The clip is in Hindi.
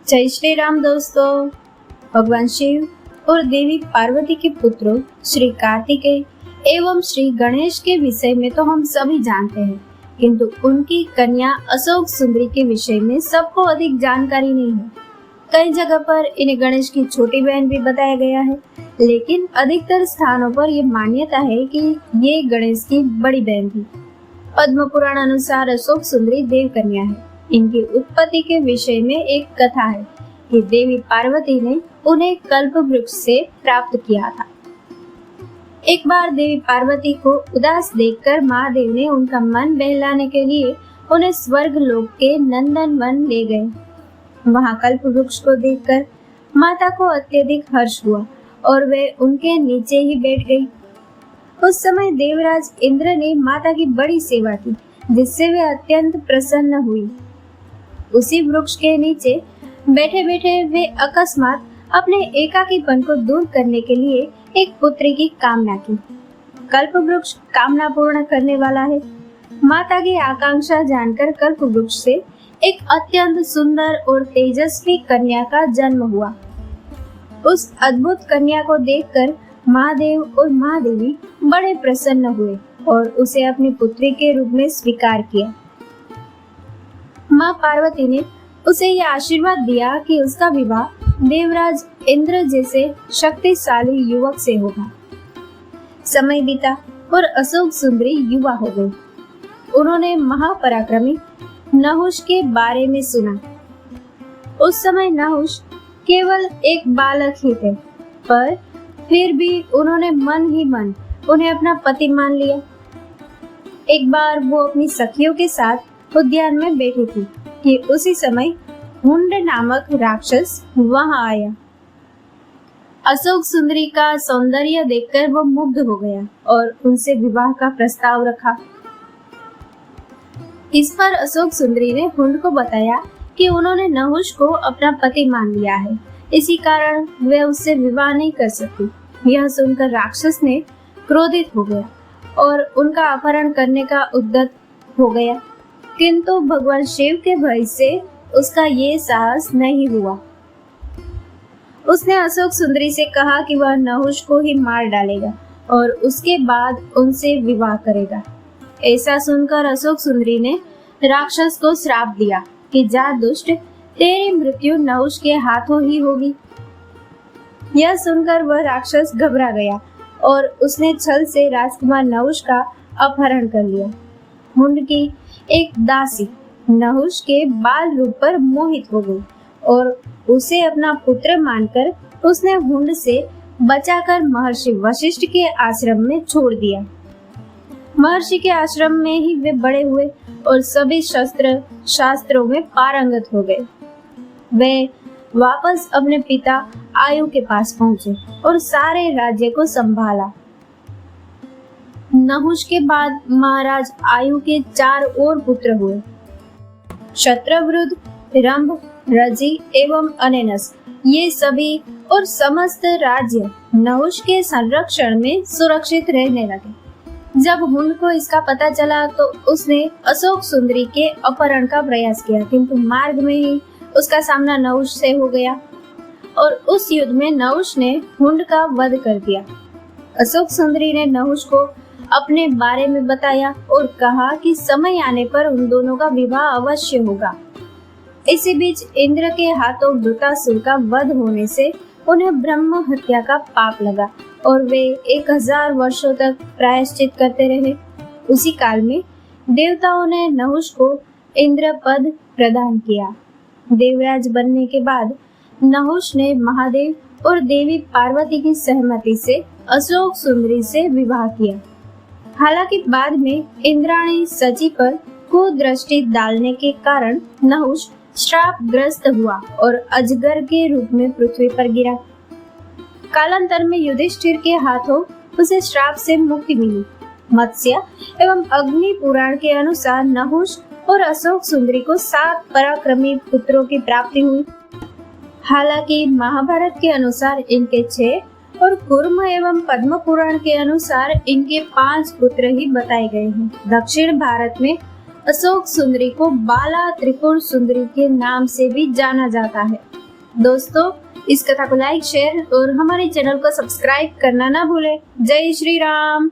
जय श्री राम दोस्तों। भगवान शिव और देवी पार्वती के पुत्रों श्री कार्तिकेय एवं श्री गणेश के विषय में तो हम सभी जानते हैं, किंतु उनकी कन्या अशोक सुंदरी के विषय में सबको अधिक जानकारी नहीं है। कई जगह पर इन्हें गणेश की छोटी बहन भी बताया गया है, लेकिन अधिकतर स्थानों पर यह मान्यता है कि ये गणेश की बड़ी बहन थी। पद्म पुराण अनुसार अशोक सुंदरी देव कन्या है। इनकी उत्पत्ति के विषय में एक कथा है कि देवी पार्वती ने उन्हें कल्प वृक्ष से प्राप्त किया था। एक बार देवी पार्वती को उदास देखकर महादेव ने उनका मन बहलाने के लिए उन्हें स्वर्ग लोक के नंदन वन ले गए। वहां कल्प वृक्ष को देखकर माता को अत्यधिक हर्ष हुआ और वे उनके नीचे ही बैठ गई। उस समय देवराज इंद्र ने माता की बड़ी सेवा की, जिससे वे अत्यंत प्रसन्न हुई। उसी वृक्ष के नीचे बैठे बैठे वे अकस्मात अपने एकाकीपन को दूर करने के लिए एक पुत्री की कामना की। कल्प वृक्ष कामना पूर्ण करने वाला है। माता की आकांक्षा जानकर कल्प वृक्ष से एक अत्यंत सुंदर और तेजस्वी कन्या का जन्म हुआ। उस अद्भुत कन्या को देखकर महादेव और महादेवी बड़े प्रसन्न हुए और उसे अपनी पुत्री के रूप में स्वीकार किया। माँ पार्वती ने उसे यह आशीर्वाद दिया कि उसका विवाह देवराज इंद्र जैसे शक्तिशाली युवक से होगा। समय बीता और अशोक सुंदरी युवा हो गई। उन्होंने महापराक्रमी नहुष के बारे में सुना। उस समय नहुष केवल एक बालक ही थे, पर फिर भी उन्होंने मन ही मन उन्हें अपना पति मान लिया। एक बार वो अपनी सखियों के साथ उद्यान में बैठी थी कि उसी समय हुंड नामक राक्षस वहां आया। अशोक सुंदरी का सौंदर्य देखकर वो मुग्ध हो गया और उनसे विवाह का प्रस्ताव रखा। इस पर अशोक सुंदरी ने हुंड को बताया कि उन्होंने नहुष को अपना पति मान लिया है, इसी कारण वे उससे विवाह नहीं कर सकती। यह सुनकर राक्षस ने क्रोधित हो गया और उनका अपहरण करने का उद्यत हो गया, किंतु भगवान शिव के भय से उसका ये साहस नहीं हुआ। उसने अशोक सुंदरी से कहा कि वह नहुष को ही मार डालेगा और उसके बाद उनसे विवाह करेगा। ऐसा सुनकर अशोक सुंदरी ने राक्षस को श्राप दिया कि जा दुष्ट, तेरी मृत्यु नहुष के हाथों ही होगी। यह सुनकर वह राक्षस घबरा गया और उसने छल से राजकुमार नहुष का अपहरण कर लिया। हुंड की एक दासी नहुष के बाल रूप पर मोहित हो गई और उसे अपना पुत्र मानकर उसने हुंड से बचाकर महर्षि वशिष्ठ के आश्रम में छोड़ दिया। महर्षि के आश्रम में ही वे बड़े हुए और सभी शस्त्र शास्त्रों में पारंगत हो गए। वे वापस अपने पिता आयु के पास पहुंचे और सारे राज्य को संभाला। नहुष के बाद महाराज आयु के 4 और पुत्र हुए, शत्रवृद्ध, रंभ, रजि एवं अनेनस। ये सभी और समस्त राज्य नहुष के संरक्षण में सुरक्षित रहने लगे। जब हुंड को इसका पता चला तो उसने अशोक सुंदरी के अपहरण का प्रयास किया, किंतु मार्ग में ही उसका सामना नहुष से हो गया और उस युद्ध में नहुष ने हुंड का वध कर दिया। अशोक सुंदरी ने नहुष को अपने बारे में बताया और कहा कि समय आने पर उन दोनों का विवाह अवश्य होगा। इसी बीच इंद्र के हाथों वृकासुर का वध होने से उन्हें ब्रह्म हत्या का पाप लगा और वे 1000 वर्षों तक प्रायश्चित करते रहे। उसी काल में देवताओं ने नहुष को इंद्र पद प्रदान किया। देवराज बनने के बाद नहुष ने महादेव और देवी पार्वती की सहमति से अशोक सुंदरी से विवाह किया। हालांकि बाद में इंद्राणी सची पर कुदृष्टि डालने के कारण नहुष श्रापग्रस्त हुआ और अजगर के रूप में पृथ्वी पर गिरा। कालांतर में युधिष्ठिर के हाथों उसे श्राप से मुक्ति मिली। मत्स्य एवं अग्नि पुराण के अनुसार नहुष और अशोक सुंदरी को 7 पराक्रमी पुत्रों की प्राप्ति हुई। हालांकि महाभारत के अनुसार इनके 6 और कूर्म एवं पद्म पुराण के अनुसार इनके 5 पुत्र ही बताए गए हैं। दक्षिण भारत में अशोक सुंदरी को बाला त्रिपुर सुंदरी के नाम से भी जाना जाता है। दोस्तों, इस कथा को लाइक, शेयर और हमारे चैनल को सब्सक्राइब करना ना भूलें। जय श्री राम।